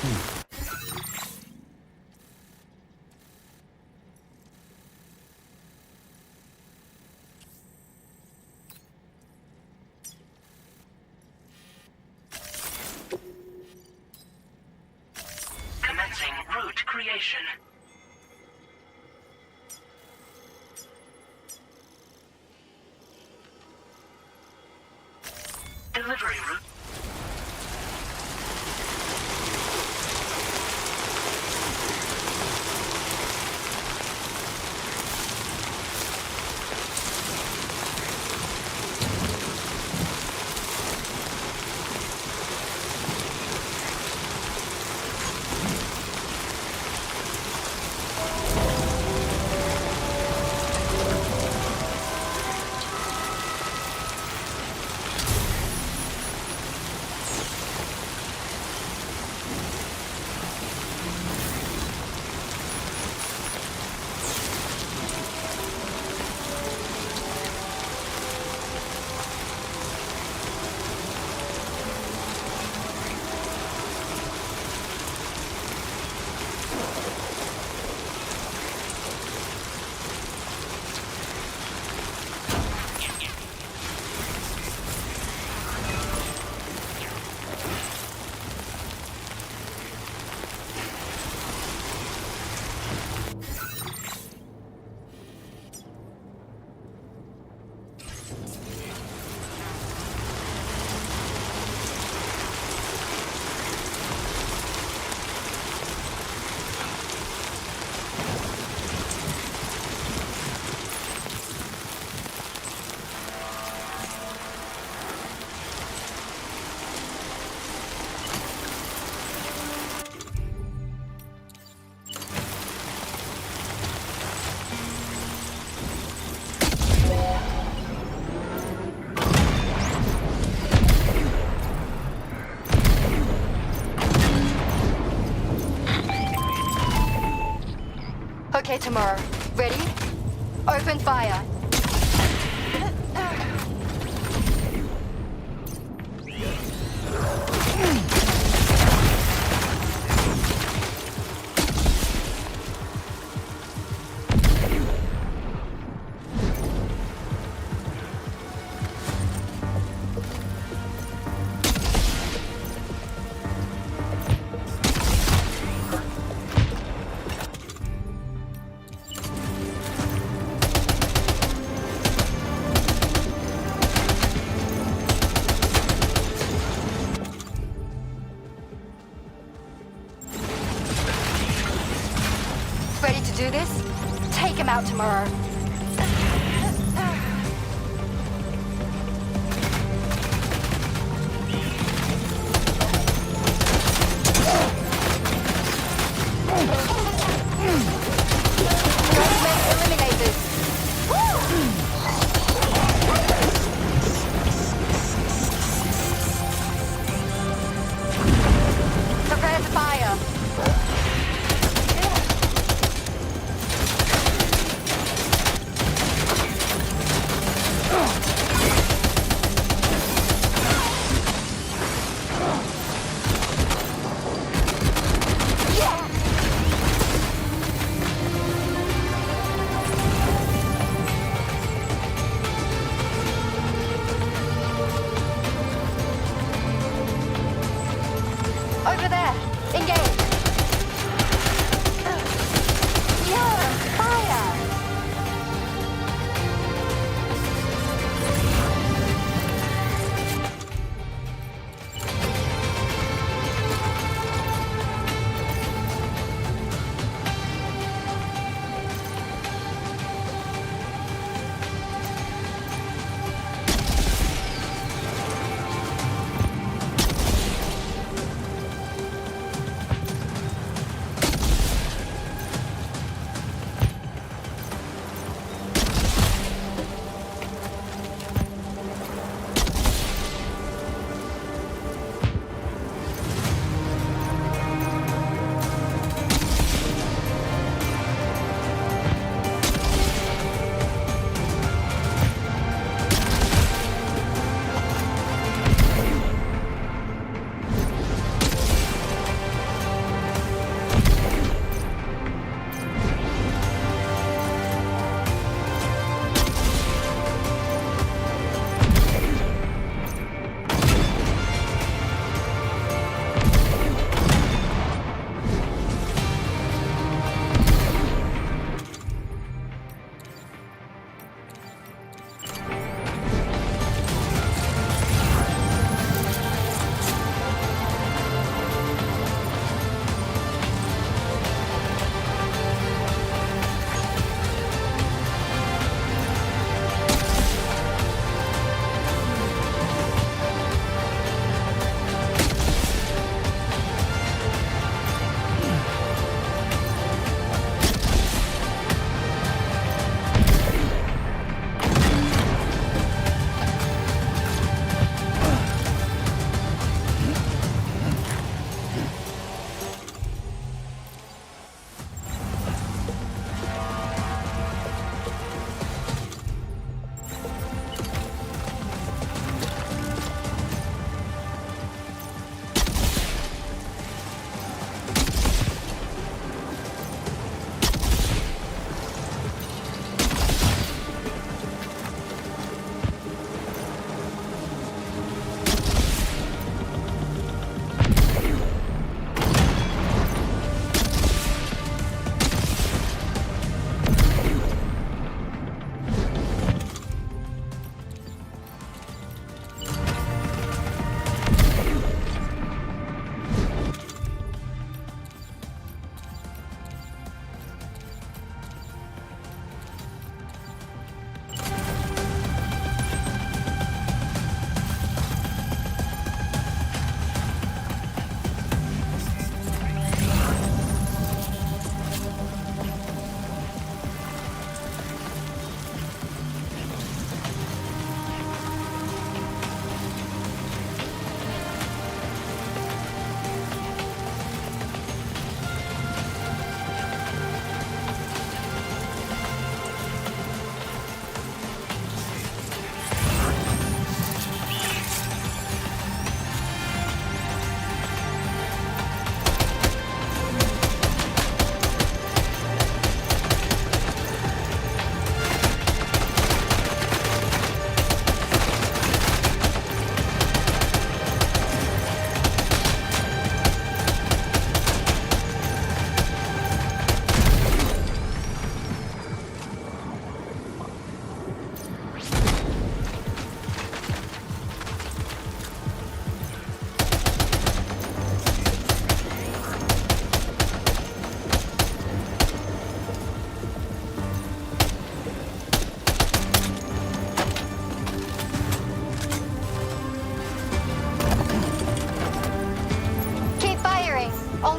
Commencing route creation. Delivery route. Okay, Tamara. Ready? Open fire. Ready to do this? Take him out tomorrow. Eliminate this. Prepare to fire.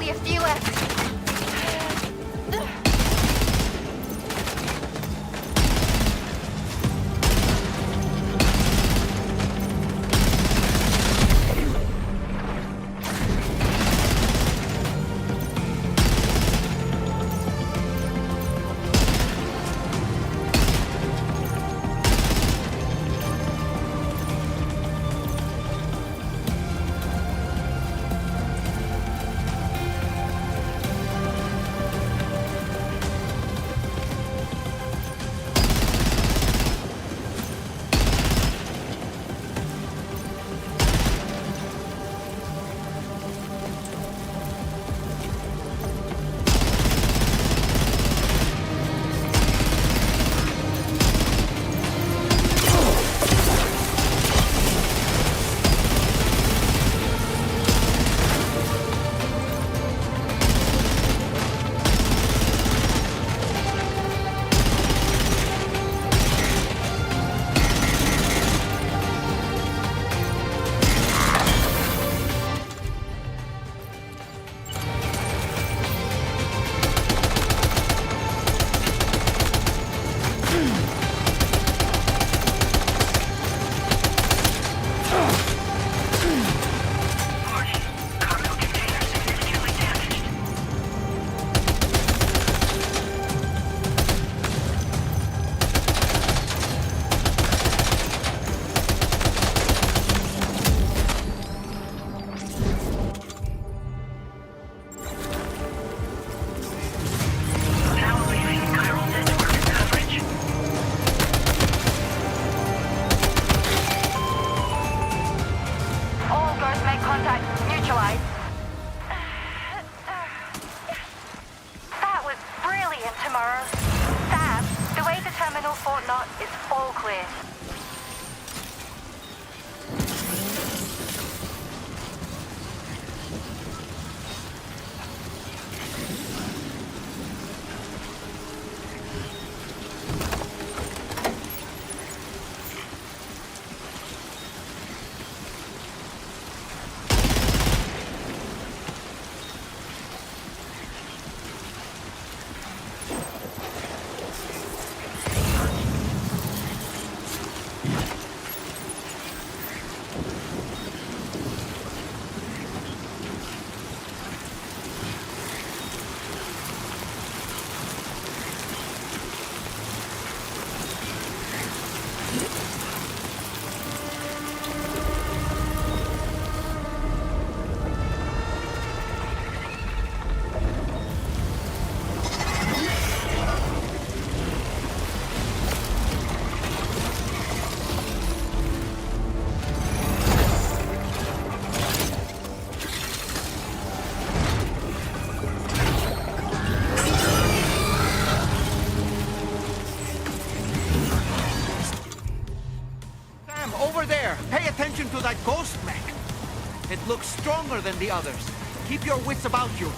only a few left. To that ghost mech. It looks stronger than the others. Keep your wits about you.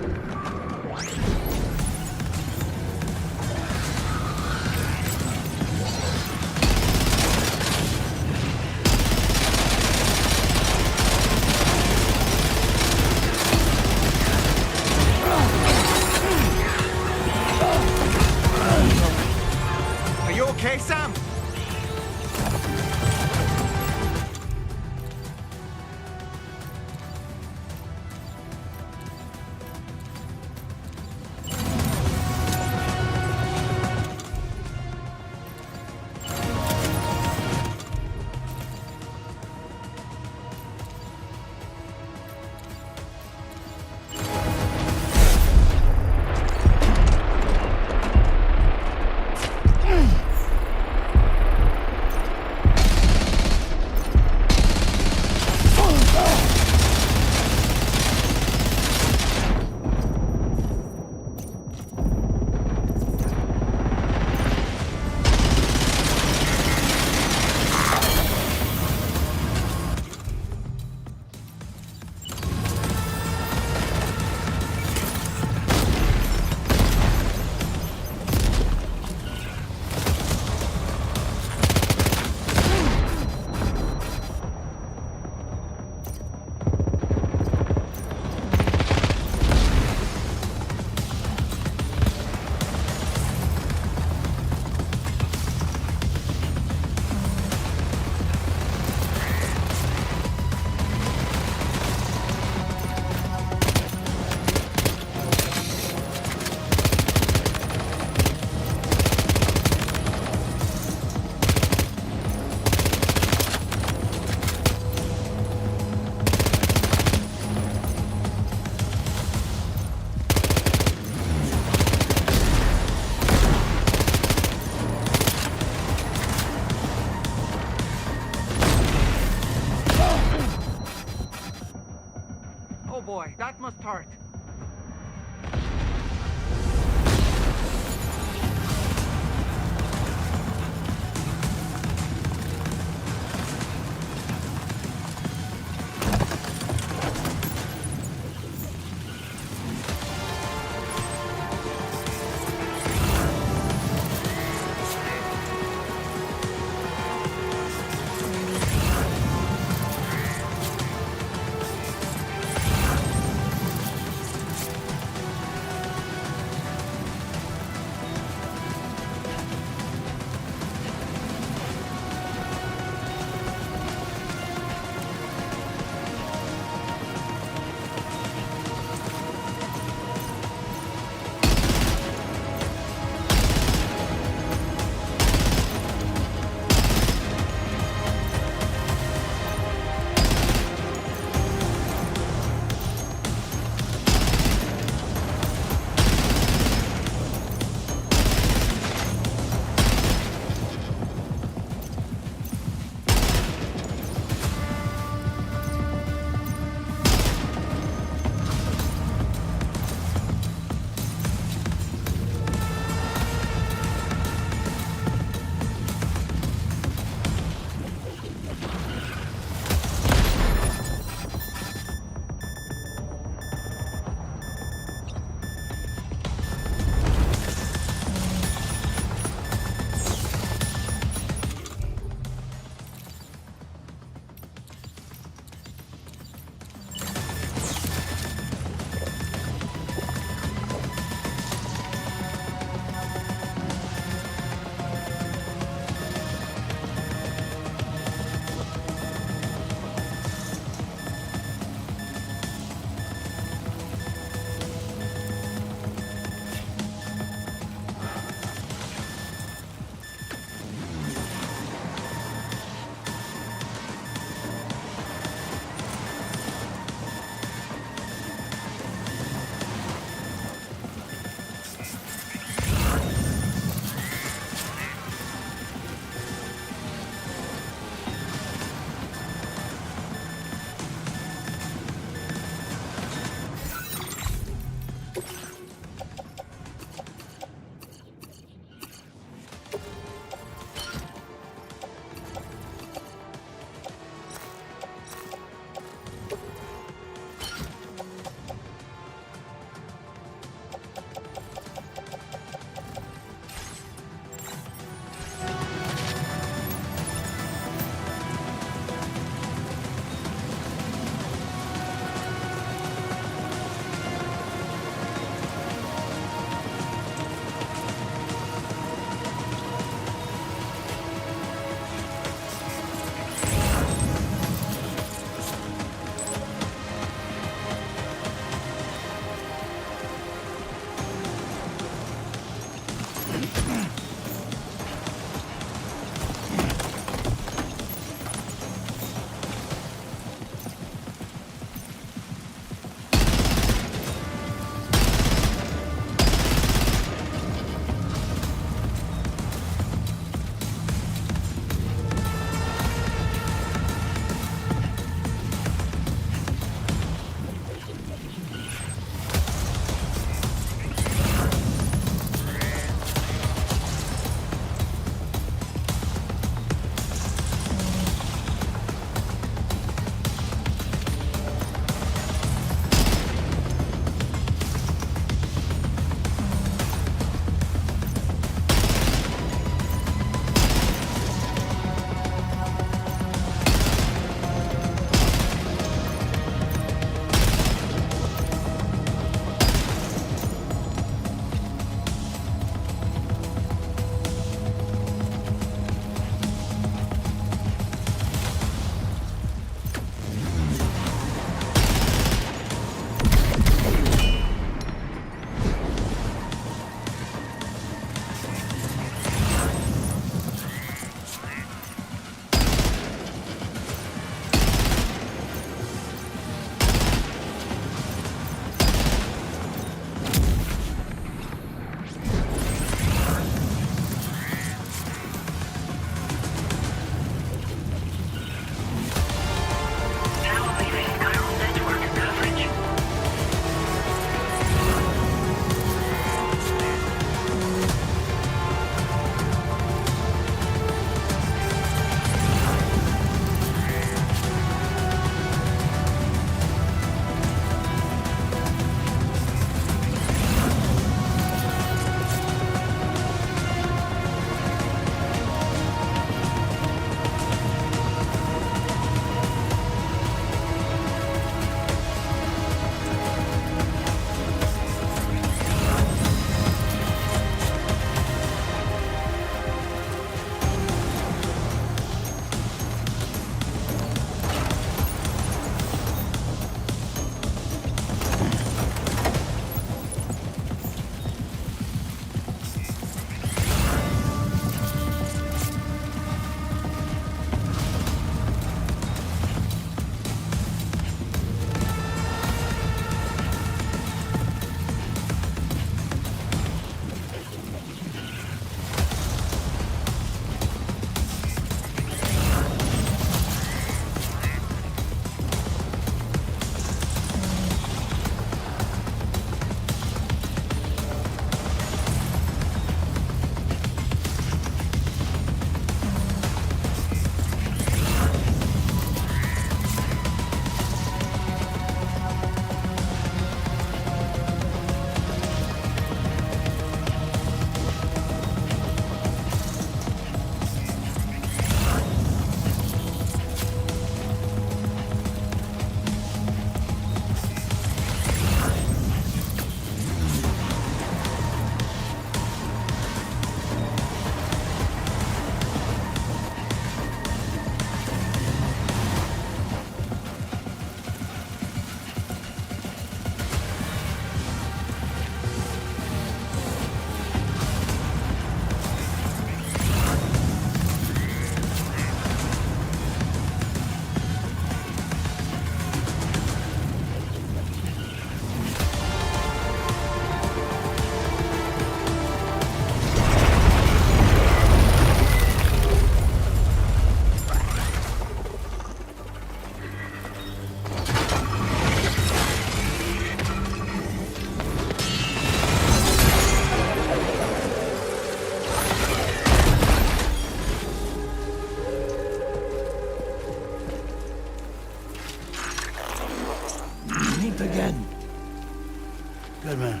Good man.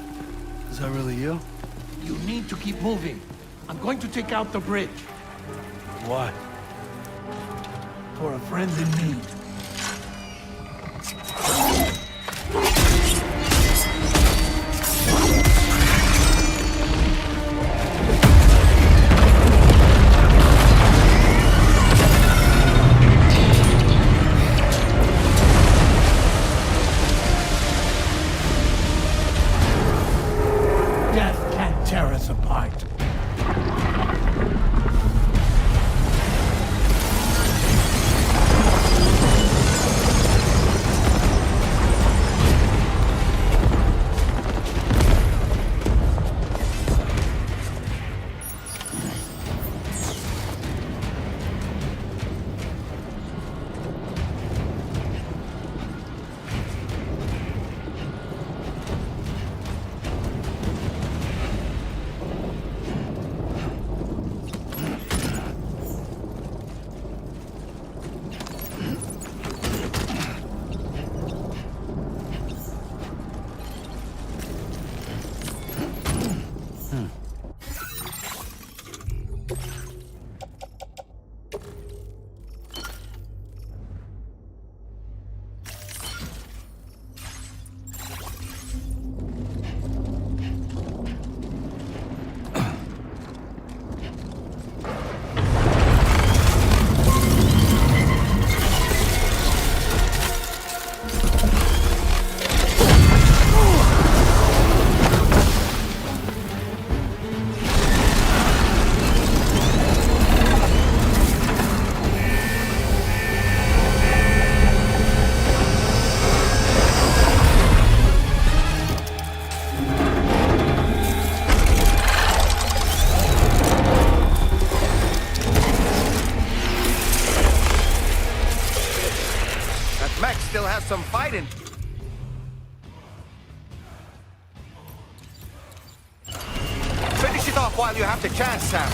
Is that really you? You need to keep moving. I'm going to take out the bridge. Why? For a friend in need. Death can't tear us apart. Mech still has some fighting. Finish it off while you have the chance, Sam.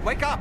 wake up!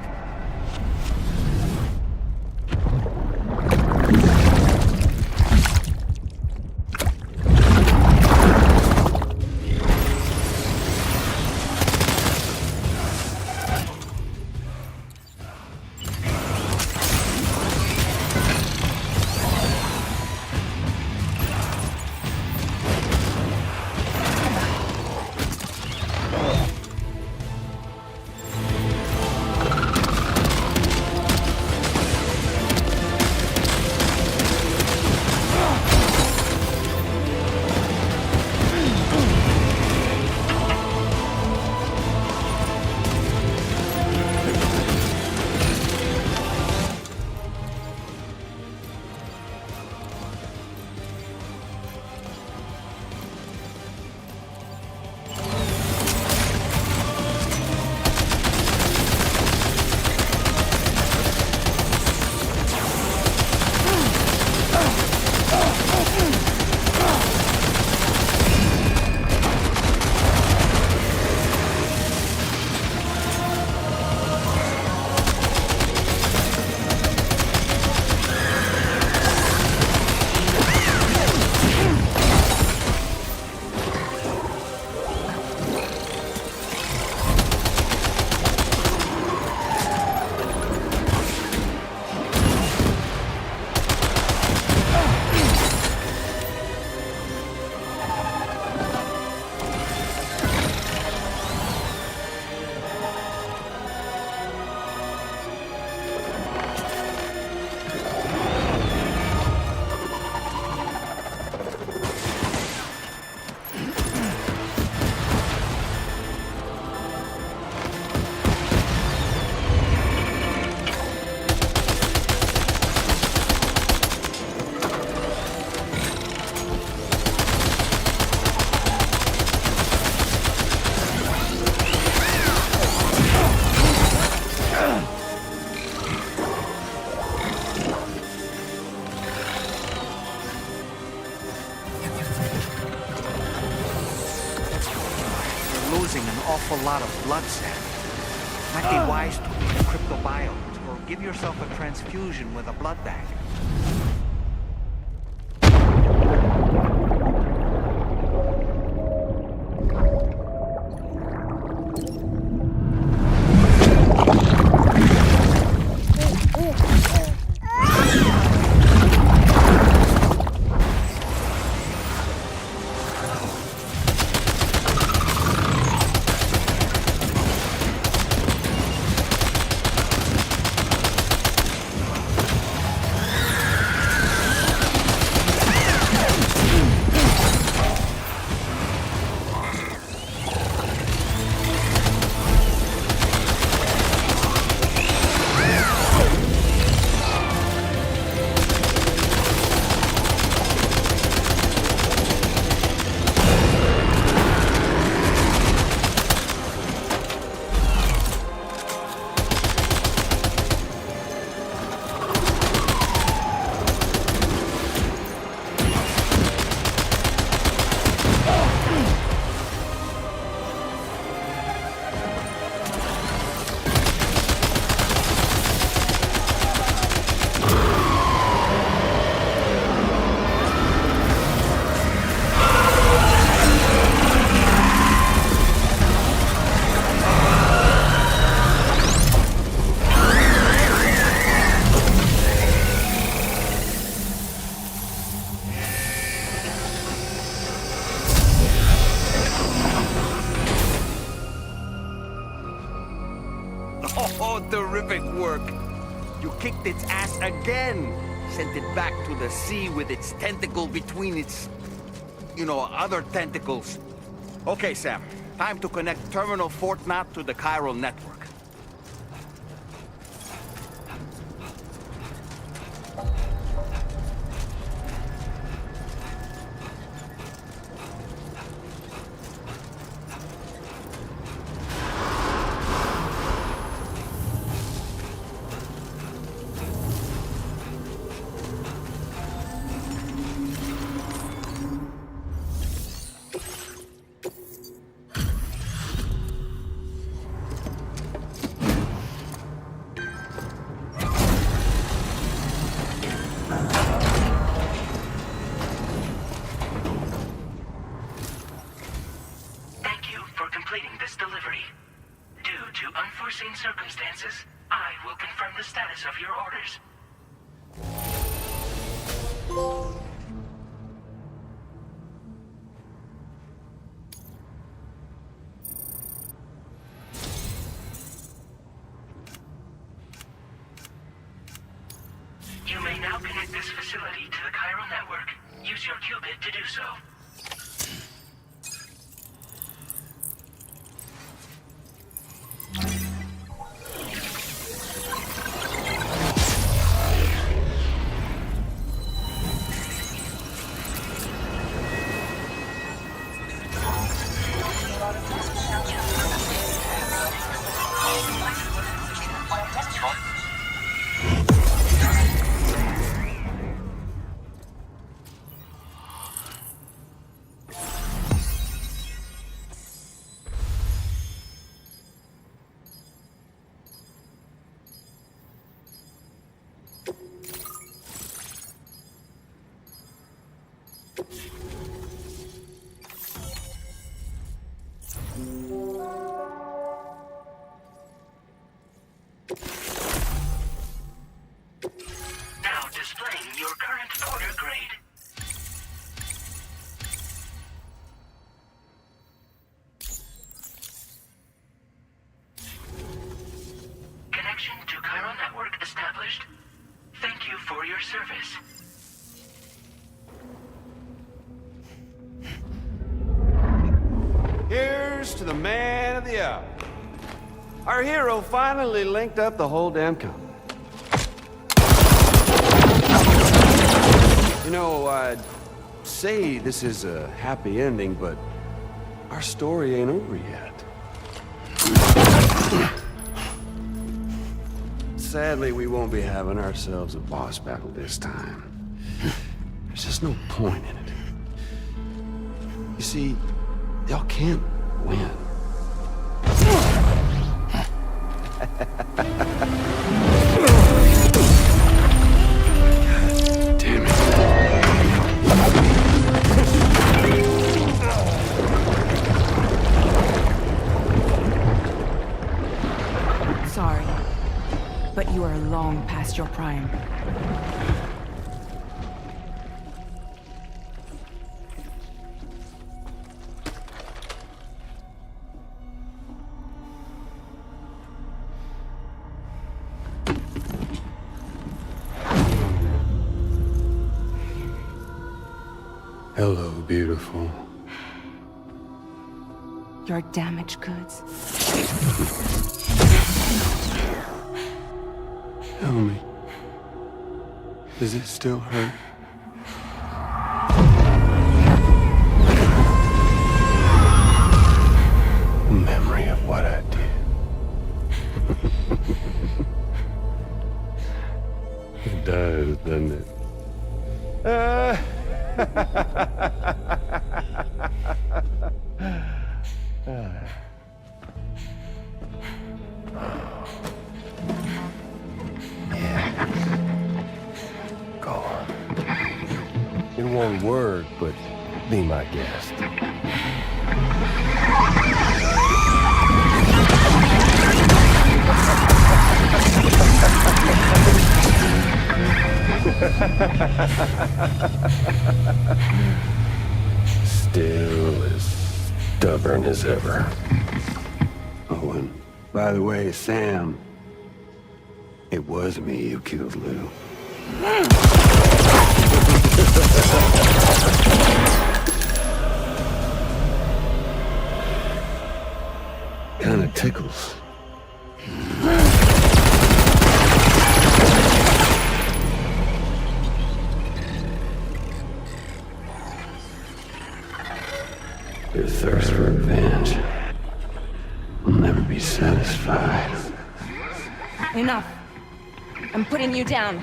Losing an awful lot of blood, Sam. Might be wise to eat a cryptobiote or give yourself a transfusion with a blood bag. Oh, terrific work. You kicked its ass again. Sent it back to the sea with its tentacle between its, other tentacles. Okay, Sam. Time to connect Terminal Fort Map to the chiral network. the status of your orders. You may now connect this facility to the Cairo network. Use your qubit to do so. Now displaying your current order grade. Connection to Cairo network established. Thank you for your service. Here's to the man of the hour. Our hero finally linked up the whole damn company. You know, I'd say this is a happy ending, but our story ain't over yet. Sadly, we won't be having ourselves a boss battle this time. There's just no point in it. You see, y'all can't win. Damn it. Sorry, but you are long past your prime. Hello, beautiful. Your damaged goods. Tell me, does it still hurt? Memory of what I did. It does, doesn't it? Go on. In one word, but be my guest. Still as stubborn as ever. Oh, and by the way, Sam, it was me who killed Lou. Kinda tickles. Your thirst for revenge will never be satisfied. Enough. I'm putting you down.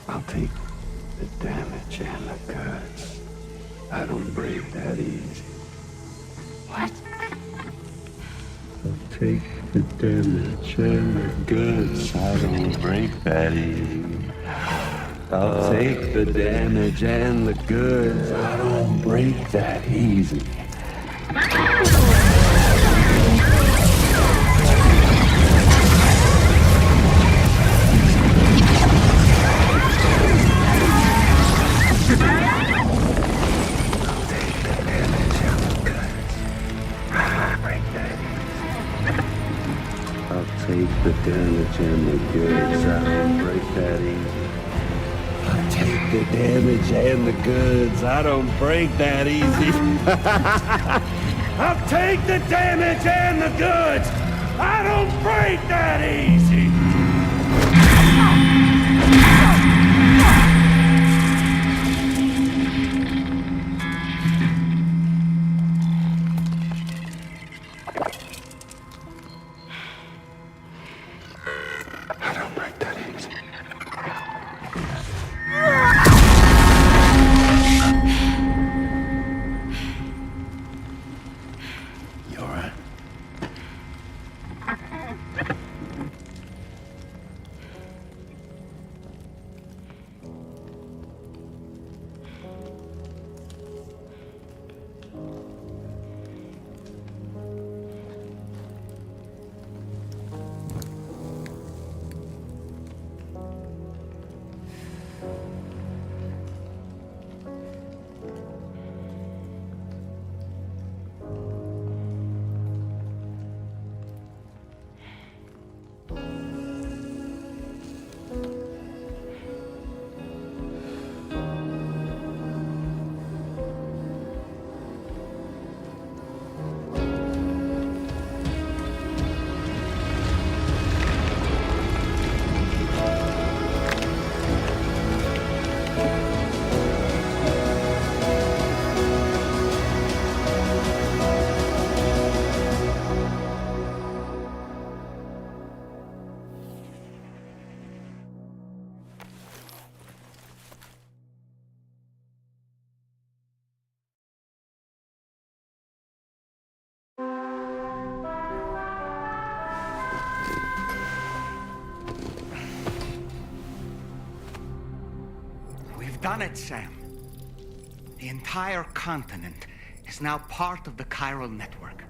I'll take the damage and the cuts. I don't break that easy. What? take the damage and the goods. I don't break that easy. I'll take the damage and the goods. I don't break that easy. Take the damage and the goods. I don't break that easy. I'll take the damage and the goods. I don't break that easy. I'll take the damage and the goods. I don't break that easy. Done it, Sam. The entire continent is now part of the chiral network.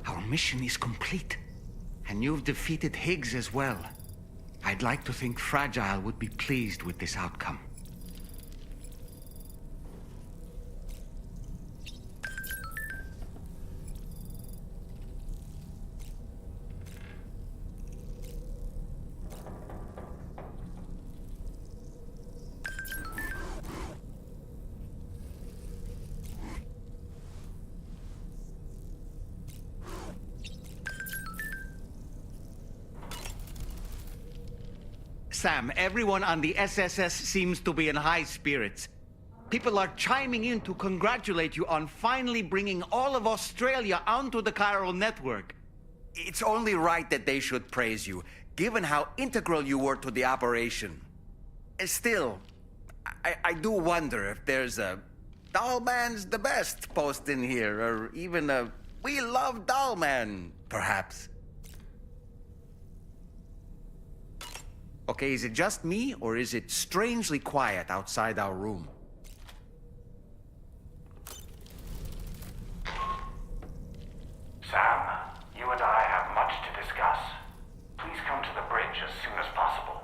Our mission is complete. And you've defeated Higgs as well. I'd like to think Fragile would be pleased with this outcome. Sam, everyone on the SSS seems to be in high spirits. People are chiming in to congratulate you on finally bringing all of Australia onto the chiral network. It's only right that they should praise you, given how integral you were to the operation. Still, I do wonder if there's a Dollman's the best post in here, or even a We Love Dollman, perhaps. Okay, is it just me, or is it strangely quiet outside our room? Sam, you and I have much to discuss. Please come to the bridge as soon as possible.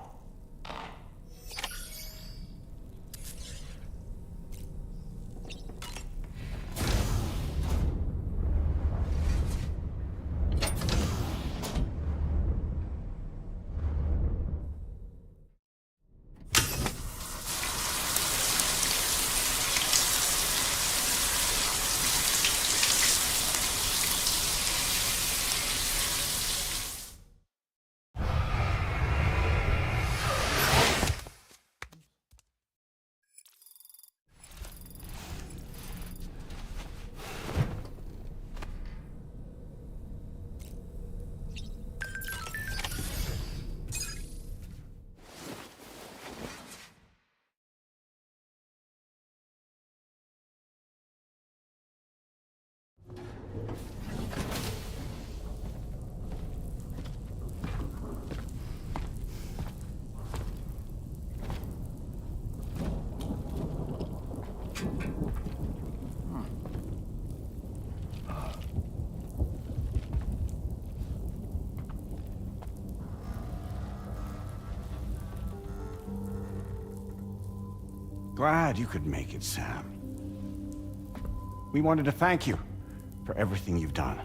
glad you could make it, Sam. We wanted to thank you for everything you've done.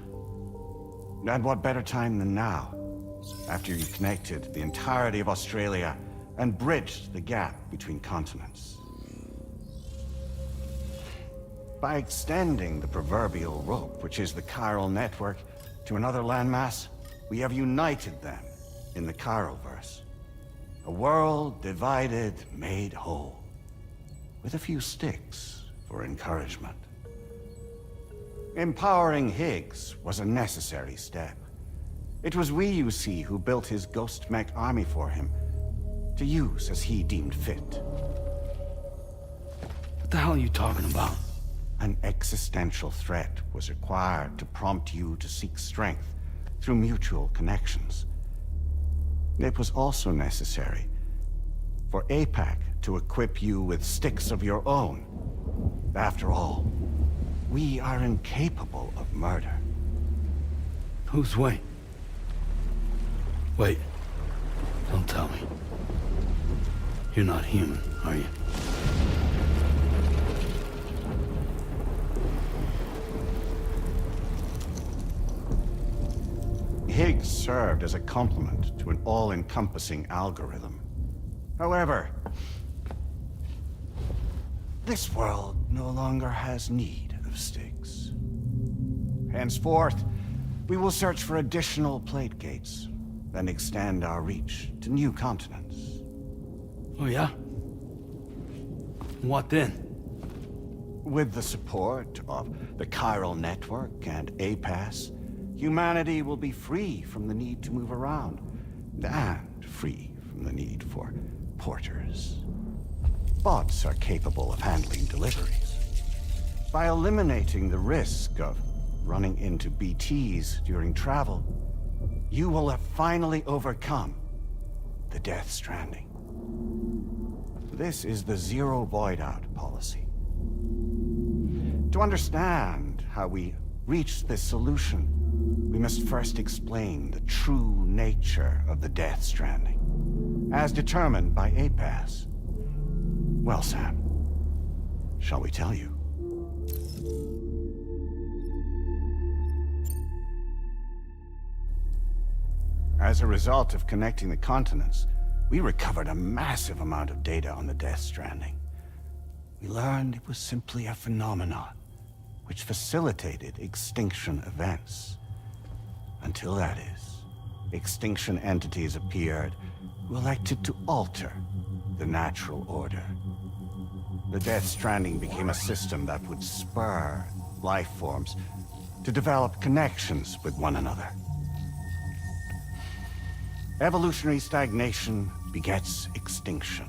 And what better time than now, after you connected the entirety of Australia and bridged the gap between continents. By extending the proverbial rope, which is the chiral network, to another landmass, we have united them in the Chiroverse. A world divided, made whole, with a few sticks for encouragement. Empowering Higgs was a necessary step. It was we, you see, who built his ghost mech army for him, to use as he deemed fit. What the hell are you talking about? An existential threat was required to prompt you to seek strength through mutual connections. It was also necessary for APAC to equip you with sticks of your own. After all, we are incapable of murder. Who's Wayne? Wait. Don't tell me. You're not human, are you? Higgs served as a complement to an all-encompassing algorithm. However, this world no longer has need of sticks. Henceforth, we will search for additional plate gates, then extend our reach to new continents. Oh, yeah? What then? With the support of the chiral network and APAS, humanity will be free from the need to move around, and free from the need for porters. Bots are capable of handling deliveries. By eliminating the risk of running into BTs during travel, you will have finally overcome the Death Stranding. This is the Zero Void-Out policy. To understand how we reached this solution, we must first explain the true nature of the Death Stranding, as determined by APAS. Well, Sam, shall we tell you? As a result of connecting the continents, we recovered a massive amount of data on the Death Stranding. We learned it was simply a phenomenon which facilitated extinction events. Until that is, extinction entities appeared who elected to alter the natural order. The Death Stranding became a system that would spur life forms to develop connections with one another. Evolutionary stagnation begets extinction.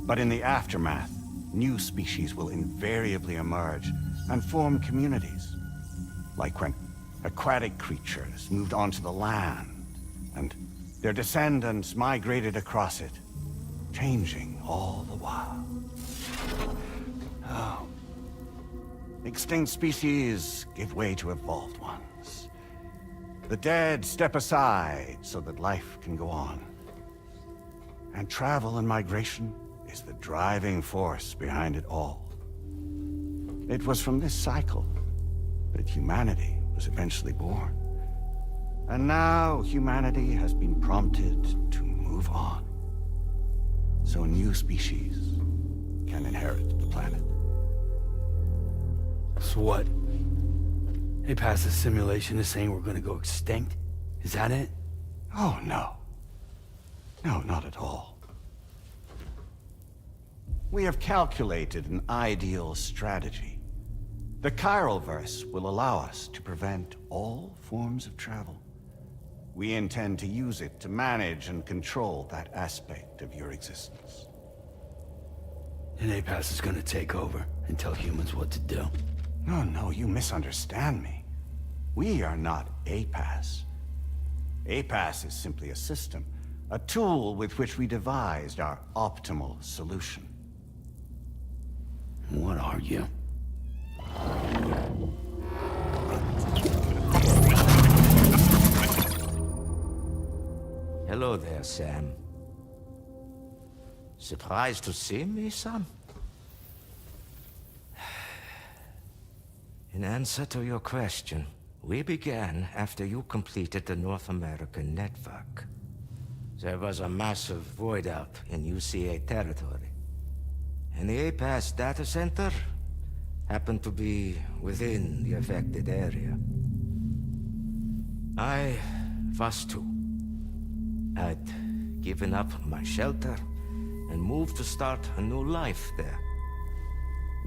But in the aftermath, new species will invariably emerge and form communities. Like when aquatic creatures moved onto the land, and their descendants migrated across it, changing all the while. Oh. Extinct species give way to evolved ones. The dead step aside so that life can go on. And travel and migration is the driving force behind it all. It was from this cycle that humanity was eventually born. And now humanity has been prompted to move on, so new species can inherit the planet. So what? They passed a simulation is saying we're gonna go extinct? Is that it? Oh, no. No, not at all. We have calculated an ideal strategy. The Chiroverse will allow us to prevent all forms of travel. We intend to use it to manage and control that aspect of your existence. And APAS is gonna take over and tell humans what to do. No, you misunderstand me. We are not APAS. APAS is simply a system, a tool with which we devised our optimal solution. What are you? Hello there, Sam. Surprised to see me, son? In answer to your question, we began after you completed the North American network. There was a massive void out in UCA territory. And the APAS data center happened to be within the affected area. I was too. I'd given up my shelter and moved to start a new life there.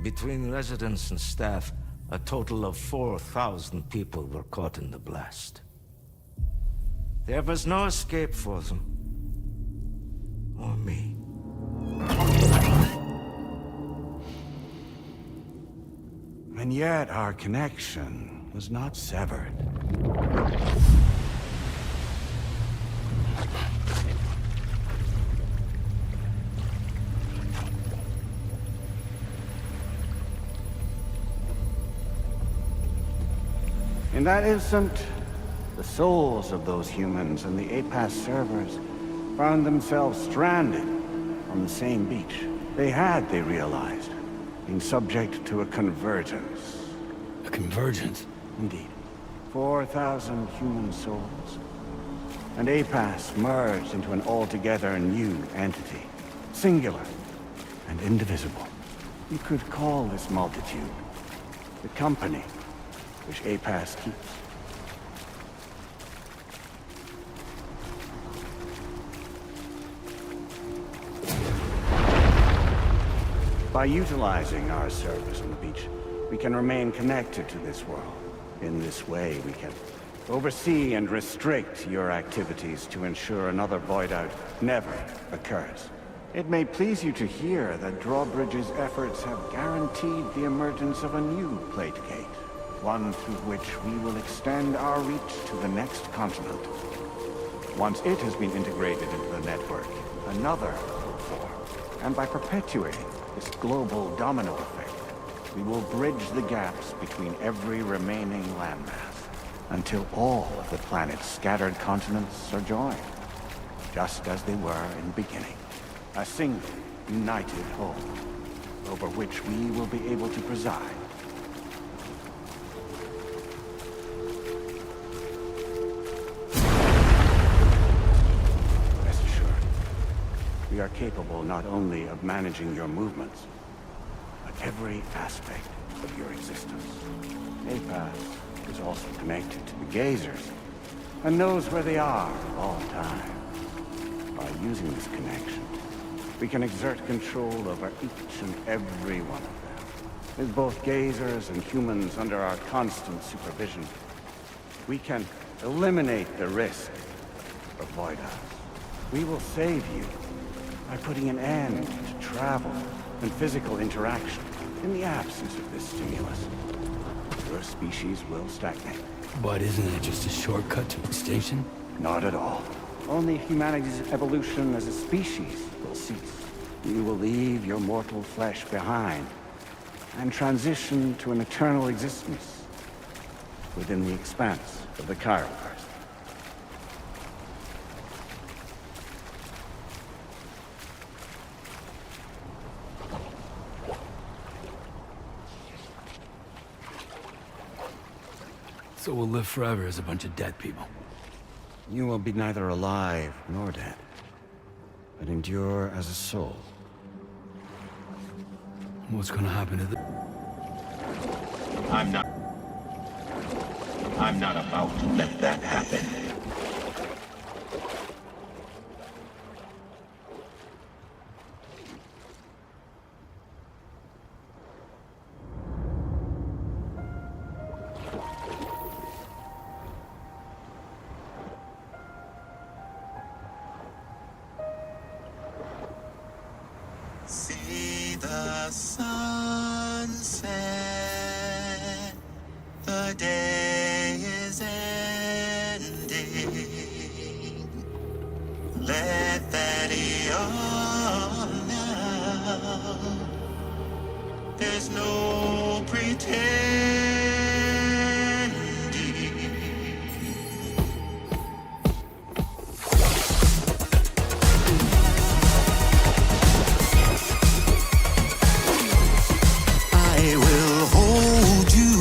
Between residents and staff, a total of 4,000 people were caught in the blast. There was no escape for them. Or me. And yet our connection was not severed. In that instant, the souls of those humans and the APAS servers found themselves stranded on the same beach. They realized, been subject to a convergence. A convergence? Indeed. 4,000 human souls. And APAS merged into an altogether new entity. Singular and indivisible. You could call this multitude the company which APAS keeps. By utilizing our service on the beach, we can remain connected to this world. In this way, we can oversee and restrict your activities to ensure another void out never occurs. It may please you to hear that Drawbridge's efforts have guaranteed the emergence of a new plate gate. One through which we will extend our reach to the next continent. Once it has been integrated into the network, another will form. And by perpetuating this global domino effect, we will bridge the gaps between every remaining landmass, until all of the planet's scattered continents are joined, just as they were in the beginning. A single, united whole, over which we will be able to preside. We are capable not only of managing your movements, but every aspect of your existence. APAS is also connected to the Gazers, and knows where they are at all times. By using this connection, we can exert control over each and every one of them. With both Gazers and humans under our constant supervision, we can eliminate the risk of void outs. We will save you by putting an end to travel and physical interaction. In the absence of this stimulus, your species will stagnate. But isn't it just a shortcut to extinction? Not at all. Only humanity's evolution as a species will cease. You will leave your mortal flesh behind and transition to an eternal existence within the expanse of the Chiroverse. So we'll live forever as a bunch of dead people. You will be neither alive nor dead, but endure as a soul. What's gonna happen to the... I'm not about to let that happen. See the sunset, the day is ending. Let that yawn now. There's no pretending. I will hold you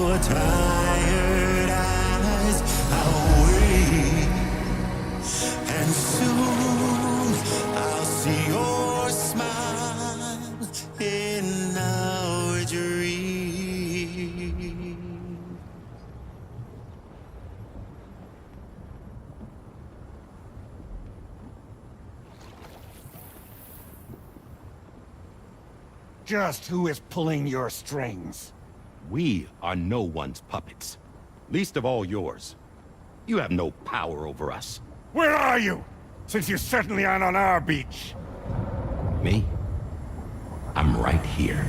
your tired eyes, I'll wait. And soon I'll see your smile in our dream. Just who is pulling your strings? We are no one's puppets. Least of all yours. You have no power over us. Where are you? Since you certainly aren't on our beach. Me? I'm right here.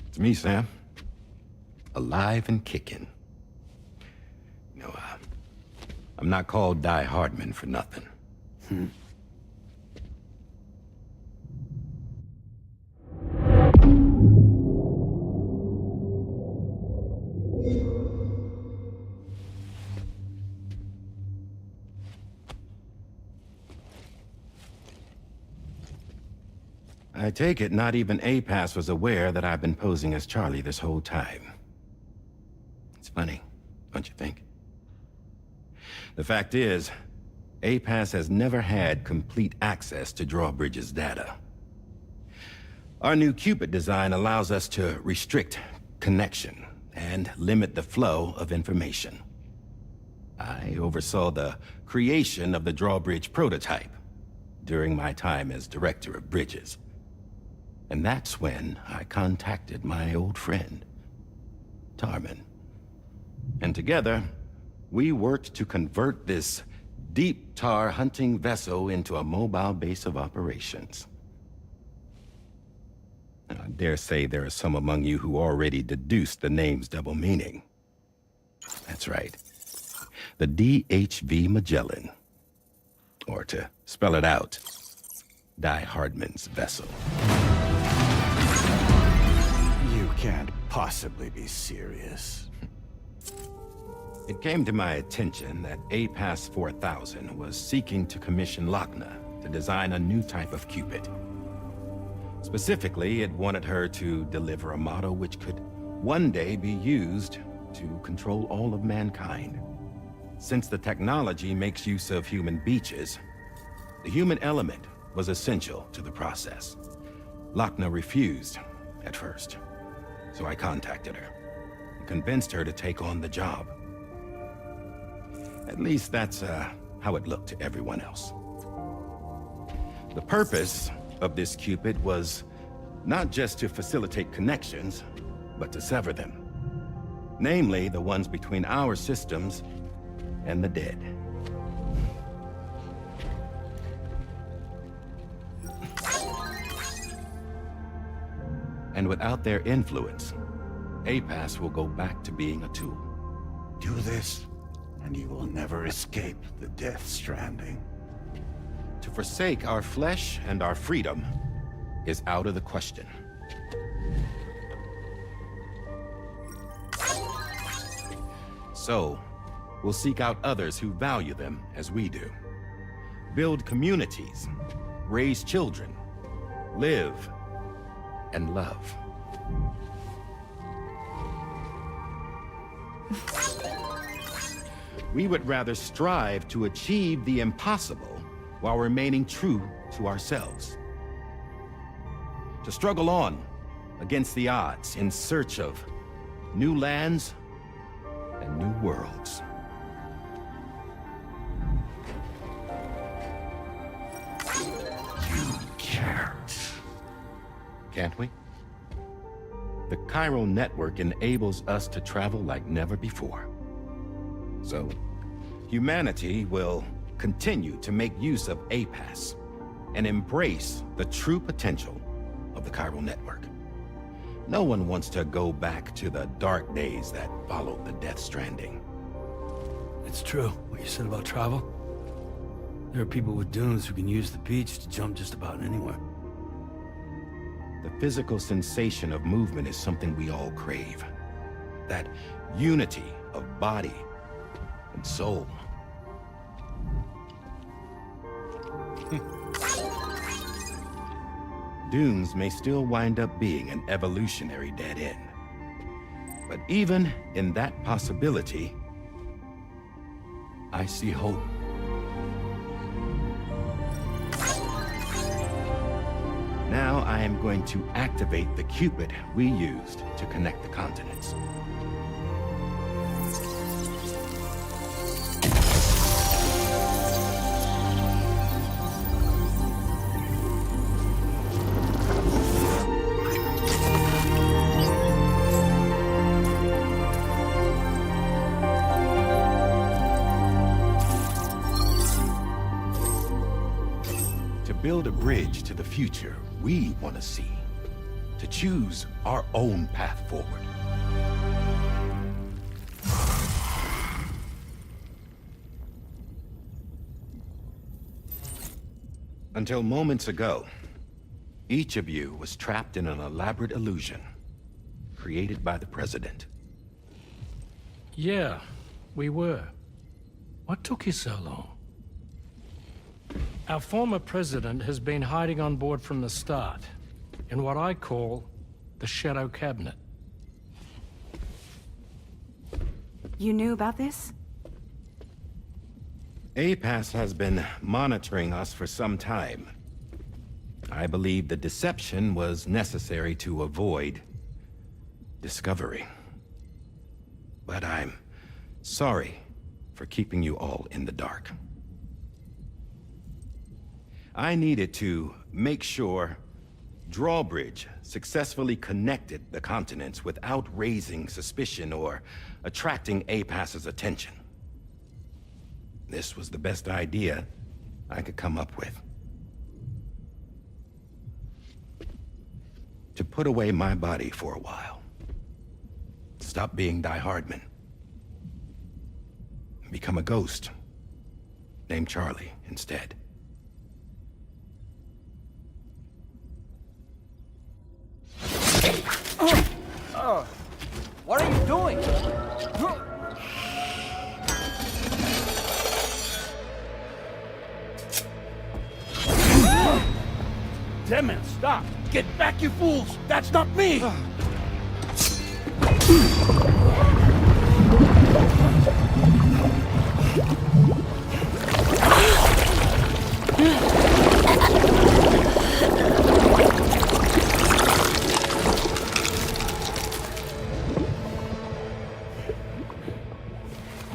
It's me, Sam. Alive and kicking. No, I'm not called Die Hardman for nothing. I take it not even APAS was aware that I've been posing as Charlie this whole time. It's funny, don't you think? The fact is, APAS has never had complete access to Drawbridge's data. Our new Cupid design allows us to restrict connection and limit the flow of information. I oversaw the creation of the Drawbridge prototype during my time as Director of Bridges. And that's when I contacted my old friend, Tarman. And together, we worked to convert this deep tar hunting vessel into a mobile base of operations. I dare say there are some among you who already deduced the name's double meaning. That's right. The DHV Magellan. Or to spell it out, Die Hardman's vessel. You can't possibly be serious. It came to my attention that APAS 4000 was seeking to commission Lochna to design a new type of Cupid. Specifically, it wanted her to deliver a model which could one day be used to control all of mankind. Since the technology makes use of human beaches, the human element was essential to the process. Lochna refused at first, so I contacted her and convinced her to take on the job. At least that's how it looked to everyone else. The purpose of this Cupid was not just to facilitate connections, but to sever them. Namely, the ones between our systems and the dead. And without their influence, APAS will go back to being a tool. Do this, and you will never escape the death stranding. To forsake our flesh and our freedom is out of the question. So, we'll seek out others who value them as we do. Build communities, raise children, live, and love. We would rather strive to achieve the impossible while remaining true to ourselves. To struggle on against the odds in search of new lands and new worlds. You can't. Can't we? The chiral network enables us to travel like never before. So, humanity will continue to make use of APAS and embrace the true potential of the chiral network. No one wants to go back to the dark days that followed the Death Stranding. It's true, what you said about travel. There are people with dunes who can use the beach to jump just about anywhere. The physical sensation of movement is something we all crave. that unity of body and soul. Dunes may still wind up being an evolutionary dead end. But even in that possibility, I see hope. Now I am going to activate the Cupid we used to connect the continents. Build a bridge to the future we want to see, to choose our own path forward. Until moments ago, each of you was trapped in an elaborate illusion created by the President. Yeah, we were. What took you so long? Our former president has been hiding on board from the start, in what I call the Shadow Cabinet. You knew about this? APAS has been monitoring us for some time. I believe the deception was necessary to avoid discovery. But I'm sorry for keeping you all in the dark. I needed to make sure Drawbridge successfully connected the continents without raising suspicion or attracting APAS's attention. This was the best idea I could come up with. To put away my body for a while. Stop being Die Hardman. Become a ghost. Named Charlie instead. What are you doing? Damn it, stop! Get back, you fools! That's not me!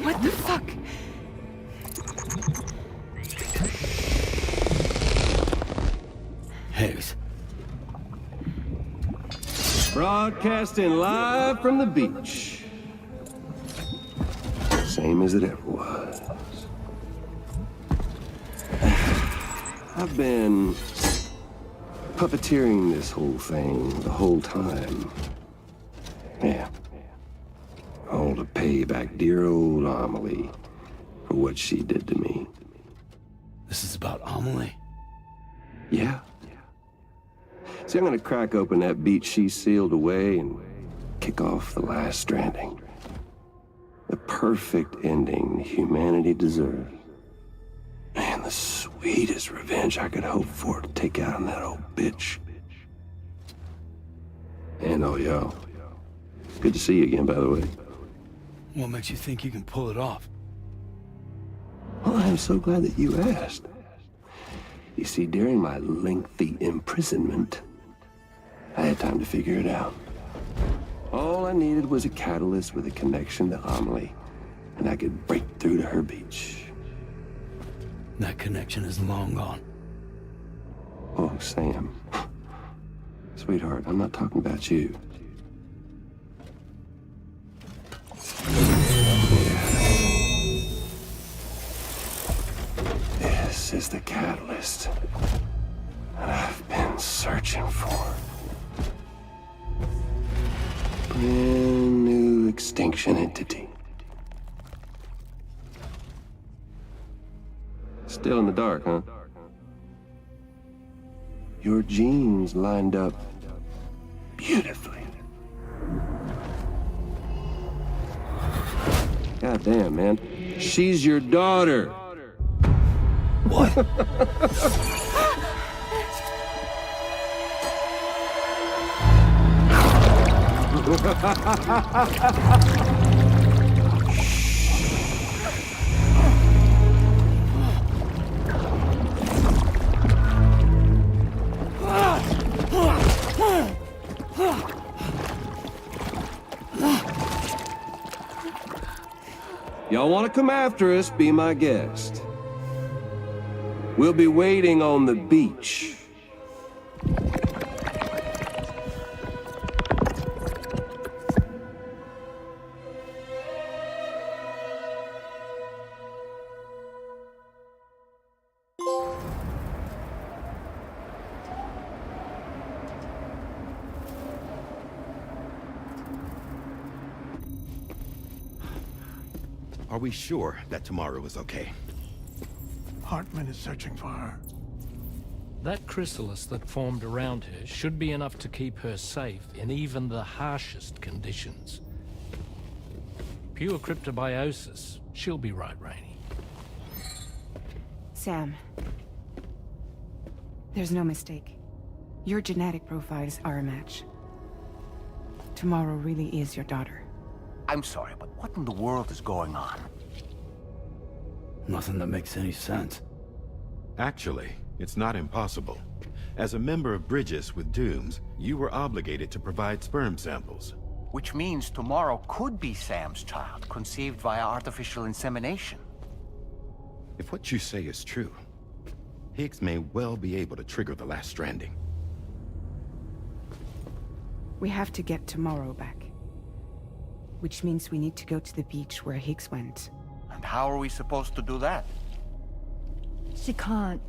What the fuck? Higgs. Broadcasting live from the beach. Same as it ever was. I've been puppeteering this whole thing the whole time. Yeah. All to pay back dear old Amelie for what she did to me. This is about Amelie? Yeah. See, I'm gonna crack open that beach she sealed away and kick off the last Stranding. The perfect ending humanity deserves. Man, the sweetest revenge I could hope for to take out on that old bitch. And all y'all. Good to see you again, by the way. What makes you think you can pull it off? Well, I'm so glad that you asked. You see, during my lengthy imprisonment, I had time to figure it out. All I needed was a catalyst with a connection to Amelie, and I could break through to her beach. That connection is long gone. Oh, Sam. Sweetheart, I'm not talking about you. This is the catalyst that I've been searching for. Brand new extinction entity. Still in the dark, huh? Your genes lined up beautifully. Goddamn, man. She's your daughter. What? Y'all want to come after us, be my guest. We'll be waiting on the beach. Are we sure that tomorrow is okay? Hartman is searching for her. That chrysalis that formed around her should be enough to keep her safe in even the harshest conditions. Pure cryptobiosis. She'll be right, Rainey. Sam. There's no mistake. Your genetic profiles are a match. Tomorrow really is your daughter. I'm sorry, but what in the world is going on? Nothing that makes any sense. Actually, it's not impossible. As a member of Bridges with Dooms, you were obligated to provide sperm samples. Which means tomorrow could be Sam's child, conceived via artificial insemination. If what you say is true, Higgs may well be able to trigger the last Stranding. We have to get tomorrow back. Which means we need to go to the beach where Higgs went. And how are we supposed to do that? She can't.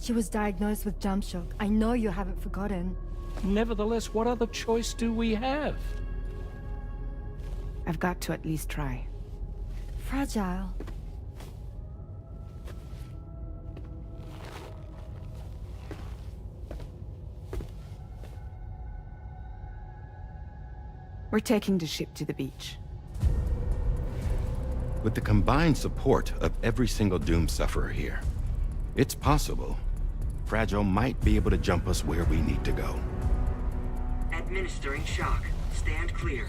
She was diagnosed with jump shock. I know you haven't forgotten. Nevertheless, what other choice do we have? I've got to at least try. Fragile. We're taking the ship to the beach. With the combined support of every single Doom sufferer here, it's possible Fragile might be able to jump us where we need to go. Administering shock. Stand clear.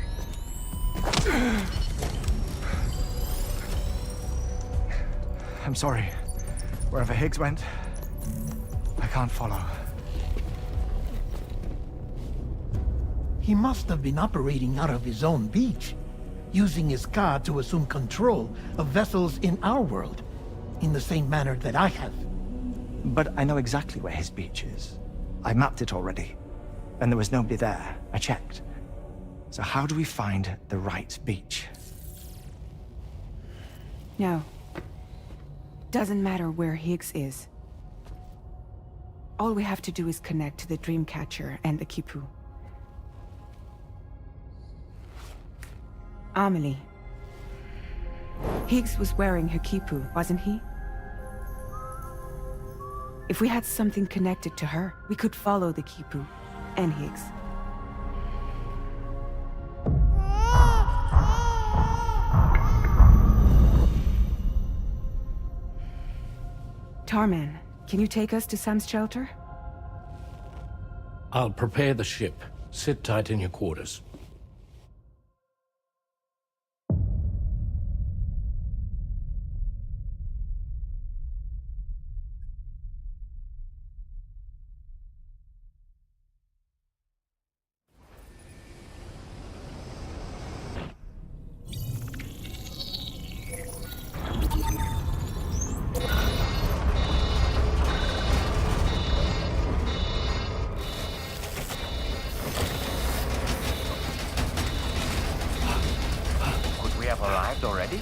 I'm sorry. Wherever Higgs went, I can't follow. He must have been operating out of his own beach, using his car to assume control of vessels in our world, in the same manner that I have. But I know exactly where his beach is. I mapped it already, and there was nobody there. I checked. So how do we find the right beach? No. Doesn't matter where Higgs is. All we have to do is connect to the Dreamcatcher and the Kipu. Amelie. Higgs was wearing her Kipu, wasn't he? If we had something connected to her, we could follow the Kipu and Higgs. Tarman, can you take us to Sam's shelter? I'll prepare the ship. Sit tight in your quarters. Arrived already?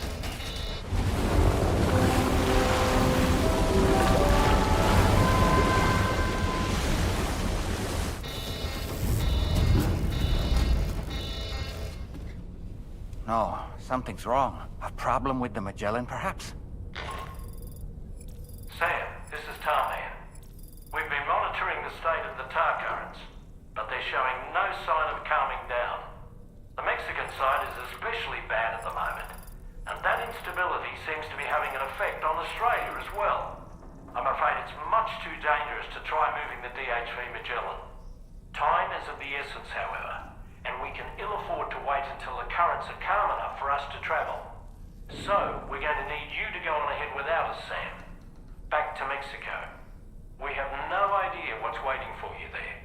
No, something's wrong. A problem with the Magellan, perhaps? Sam, this is Tarman. We've been monitoring the state of the tar currents, but they're showing no sign of calming down. The Mexican side is especially bad at the moment, instability seems to be having an effect on Australia as well. I'm afraid it's much too dangerous to try moving the DHV Magellan. Time is of the essence, however, and we can ill afford to wait until the currents are calm enough for us to travel. So, we're going to need you to go on ahead without us, Sam. Back to Mexico. We have no idea what's waiting for you there.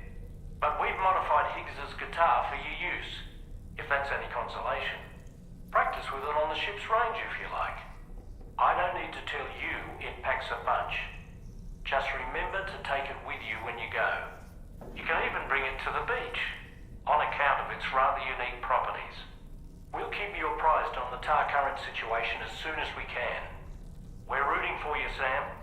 But we've modified Higgs's guitar for your use, if that's any consolation. Practice with it on the ship's range if you like. I don't need to tell you it packs a punch. Just remember to take it with you when you go. You can even bring it to the beach, on account of its rather unique properties. We'll keep you apprised on the tar current situation as soon as we can. We're rooting for you, Sam.